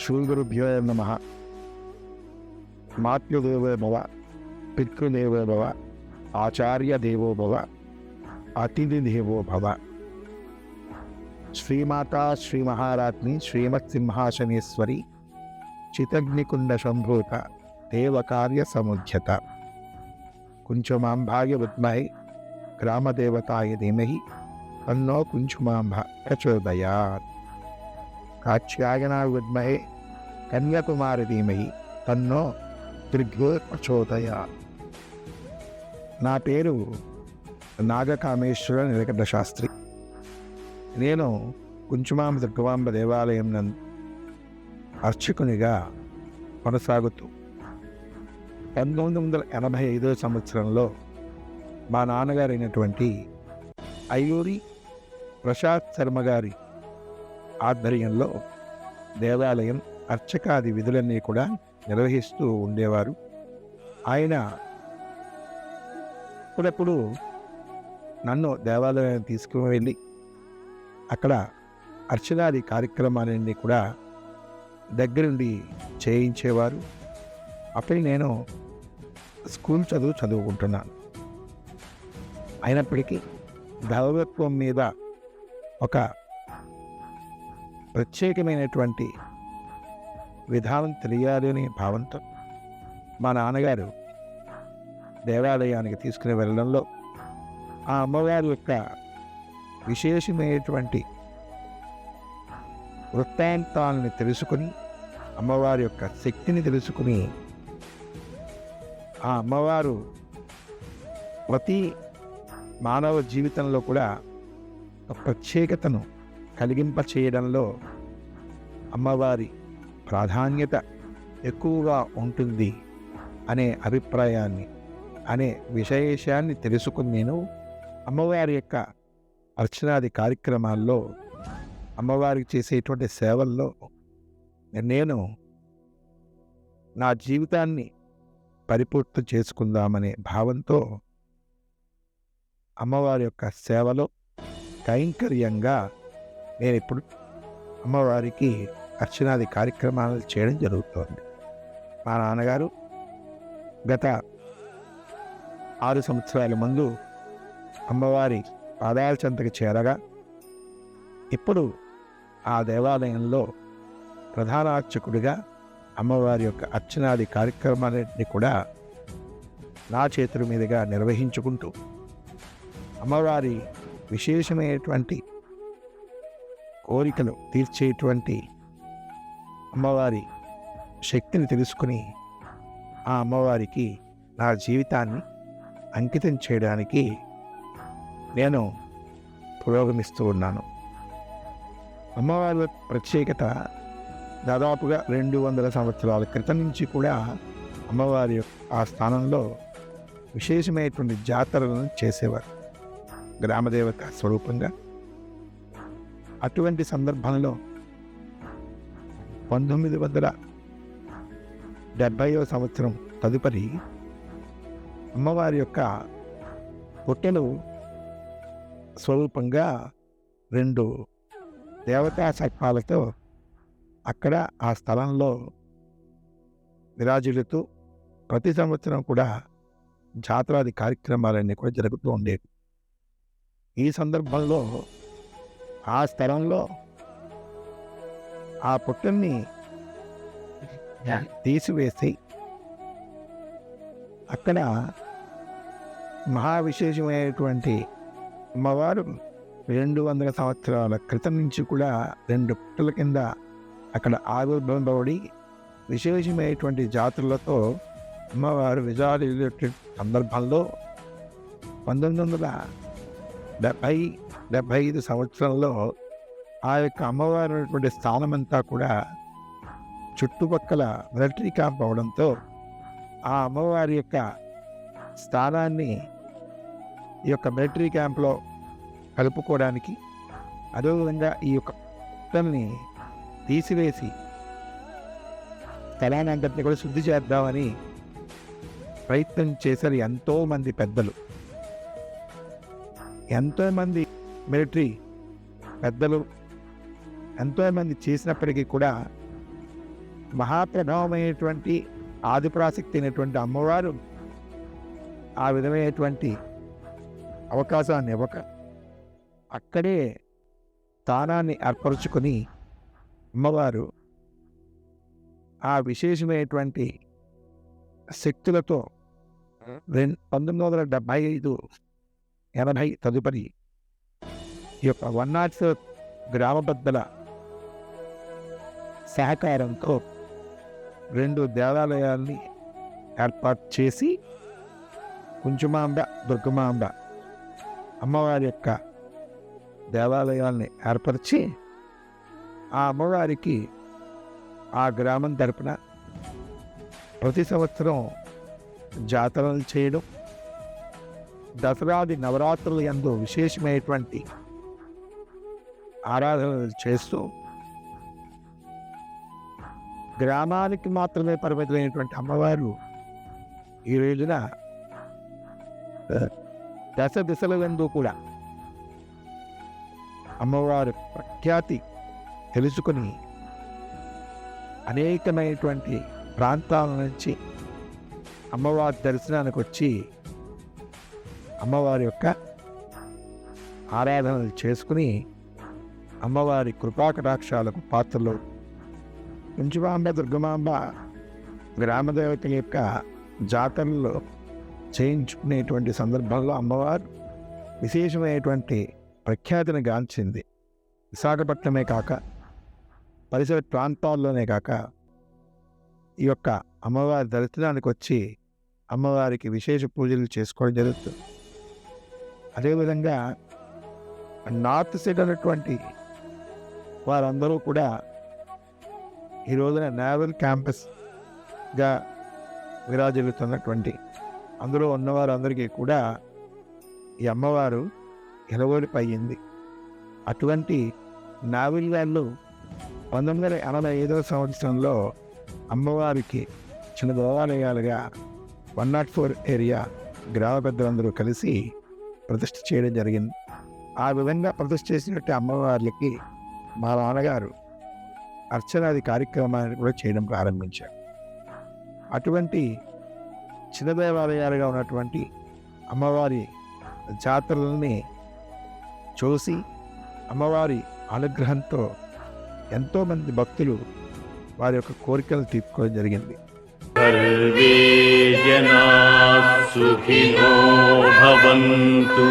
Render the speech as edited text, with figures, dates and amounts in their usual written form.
శ్రీగురుభ్యో నమః. మాతృదేవో భవ, పితృదేవో భవ, ఆచార్య దేవో భవ, అతిథి దేవో భవ. శ్రీమాతా శ్రీ మహారాజ్ని శ్రీమత్ సింహాసనేశ్వరి చితగ్నికుండ సంభూత దేవకార్య సముద్యత కుంచుమాంబాయ విద్మహే గ్రామదేవతాయ ధీమహి తన్నో కుంచుమాంబ ప్రచోదయాత్. కాత్యాయనాయ విద్మహే కన్యాకుమారి ధీమహి తన్నో దుర్గో ప్రచోదయాత్. నా పేరు నాగకామేశ్వర నీలకంఠ శాస్త్రి. నేను కుంచుమాంబ దుర్గమాంబ దేవాలయం నందు అర్చకునిగా కొనసాగుతూ 1985 సంవత్సరంలో మా నాన్నగారు అయినటువంటి అయ్యూరి ప్రసాద్ శర్మ గారి ఆధ్వర్యంలో దేవాలయం అర్చకాది విధులన్నీ కూడా నిర్వహిస్తూ ఉండేవారు. ఆయన అప్పుడప్పుడు నన్ను దేవాలయానికి తీసుకుని వెళ్ళి అక్కడ అర్చనాది కార్యక్రమాలన్నీ కూడా దగ్గరుండి చేయించేవారు. అప్పుడు నేను స్కూల్ చదువుకుంటున్నాను. అయినప్పటికీ దైవత్వం మీద ఒక ప్రత్యేకమైనటువంటి విధానం తెలియాలి అనే భావంతో మా నాన్నగారు దేవాలయానికి తీసుకుని వెళ్ళడంలో ఆ అమ్మవారి యొక్క విశేషమైనటువంటి వృత్తాంతాలను తెలుసుకుని, అమ్మవారి యొక్క శక్తిని తెలుసుకుని, ఆ అమ్మవారు ప్రతి మానవ జీవితంలో కూడా ఒక ప్రత్యేకతను కలిగింప చేయడంలో అమ్మవారి ప్రాధాన్యత ఎక్కువగా ఉంటుంది అనే అభిప్రాయాన్ని, అనే విశేషాన్ని తెలుసుకుని నేను అమ్మవారి యొక్క అర్చనాది కార్యక్రమాల్లో, అమ్మవారికి చేసేటువంటి సేవల్లో నేను నా జీవితాన్ని పరిపూర్తి చేసుకుందామనే భావంతో అమ్మవారి యొక్క సేవలో కైంకర్యంగా నేను ఇప్పుడు అమ్మవారికి అర్చనాది కార్యక్రమాలు చేయడం జరుగుతోంది. మా నాన్నగారు గత 6 సంవత్సరాల ముందు అమ్మవారి పాదాల చెంతకు చేరగా ఇప్పుడు ఆ దేవాలయంలో ప్రధాన అర్చకుడిగా అమ్మవారి యొక్క అర్చనాది కార్యక్రమాలన్నింటినీ కూడా నా చేతుల మీదుగా నిర్వహించుకుంటూ అమ్మవారి విశేషమైనటువంటి కోరికలు తీర్చేటువంటి అమ్మవారి శక్తిని తెలుసుకుని ఆ అమ్మవారికి నా జీవితాన్ని అంకితం చేయడానికి నేను పురోగమిస్తూ ఉన్నాను. అమ్మవారి ప్రత్యేకత దాదాపుగా 200 సంవత్సరాల క్రితం నుంచి కూడా అమ్మవారి ఆ స్థానంలో విశేషమైనటువంటి జాతరలను చేసేవారు గ్రామదేవత స్వరూపంగా. అటువంటి సందర్భంలో 1970వ సంవత్సరం తదుపరి అమ్మవారి యొక్క పుట్టెలు స్వరూపంగా 2 దేవతా శిల్పాలతో అక్కడ ఆ స్థలంలో విరాజిల్లుతూ ప్రతి సంవత్సరం కూడా జాతరాది కార్యక్రమాలన్నీ కూడా జరుగుతూ ఉండేవి. ఈ సందర్భంలో ఆ స్థలంలో ఆ పుట్టల్ని తీసివేసి అక్కడ మహావిశేషమైనటువంటి అమ్మవారు 200 సంవత్సరాల క్రితం నుంచి కూడా 2 పుట్టల కింద అక్కడ ఆవిర్భవింపబడి విశేషమైనటువంటి జాతులతో అమ్మవారు విజయాలు సందర్భంలో 1975 సంవత్సరంలో ఆ యొక్క అమ్మవారు ఉన్నటువంటి స్థానమంతా కూడా చుట్టుపక్కల మిలిటరీ క్యాంప్ అవడంతో ఆ అమ్మవారి యొక్క స్థానాన్ని ఈ యొక్క మిలిటరీ క్యాంప్లో కలుపుకోవడానికి, అదేవిధంగా ఈ యొక్క కుక్కల్ని తీసివేసి స్థలాన్ని అంతటిని కూడా శుద్ధి చేద్దామని ప్రయత్నం చేశారు ఎంతోమంది పెద్దలు. ఎంతోమంది మిలిటరీ పెద్దలు ఎంతోమంది చేసినప్పటికీ కూడా మహాప్రభావమైనటువంటి ఆదిపరాశక్తి అయినటువంటి అమ్మవారు ఆ విధమైనటువంటి అవకాశాన్ని ఇవ్వక అక్కడే స్థానాన్ని ఏర్పరుచుకొని అమ్మవారు ఆ విశేషమైనటువంటి శక్తులతో 1975-80 తదుపరి ఈ యొక్క 104 గ్రామ పెద్దల సహకారంతో 2 దేవాలయాల్ని ఏర్పాటు చేసి కుంచుమాంబ, దుర్గమాంబ అమ్మవారి యొక్క దేవాలయాల్ని ఏర్పరిచి ఆ అమ్మవారికి ఆ గ్రామం తరపున ప్రతి సంవత్సరం జాతరలు చేయడం, దసరాది నవరాత్రులు యందు విశేషమైనటువంటి ఆరాధనలు చేస్తూ గ్రామానికి మాత్రమే పరిమితమైనటువంటి అమ్మవారు ఈ రోజున దశ దిశల యందు కూడా అమ్మవారి ప్రఖ్యాతి తెలుసుకుని అనేకమైనటువంటి ప్రాంతాల నుంచి అమ్మవారి దర్శనానికి వచ్చి అమ్మవారి యొక్క ఆరాధనలు చేసుకుని అమ్మవారి కృపాకటాక్షాలకు పాత్రలు. కుంచుమాంబ, దుర్గమాంబ గ్రామదేవతల యొక్క జాతరలో చేయించుకునేటువంటి సందర్భంలో అమ్మవారు విశేషమైనటువంటి ప్రఖ్యాతిని గాంచింది. విశాఖపట్నమే కాక పరిసర ప్రాంతాల్లోనే కాక ఈ యొక్క అమ్మవారి దర్శనానికి వచ్చి అమ్మవారికి విశేష పూజలు చేసుకోవడం జరుగుతుంది. అదేవిధంగా నార్త్ సైడ్ అనేటువంటి వారందరూ కూడా ఈ రోజున నేవల్ క్యాంపస్గా విరాజిల్లుతున్నటువంటి అందులో ఉన్నవారందరికీ కూడా ఈ అమ్మవారు ఎలవోలిపోయింది. అటువంటి నావల్ వాళ్ళు 1985 సంవత్సరంలో అమ్మవారికి చిన్న దేవాలయాలుగా 104 ఏరియా గ్రామ పెద్దలందరూ కలిసి ప్రతిష్ఠ చేయడం జరిగింది. ఆ విధంగా ప్రతిష్ఠ చేసినట్టు అమ్మవార్లకి మా నాన్నగారు అర్చనాది కార్యక్రమాన్ని కూడా చేయడం ప్రారంభించారు. అటువంటి చిన్న దేవాలయాలుగా ఉన్నటువంటి అమ్మవారి జాతరలని చూసి అమ్మవారి అనుగ్రహంతో ఎంతోమంది భక్తులు వారి యొక్క కోరికలు తీర్చుకోవడం జరిగింది. సర్వే జనా సుఖినో భవంతు.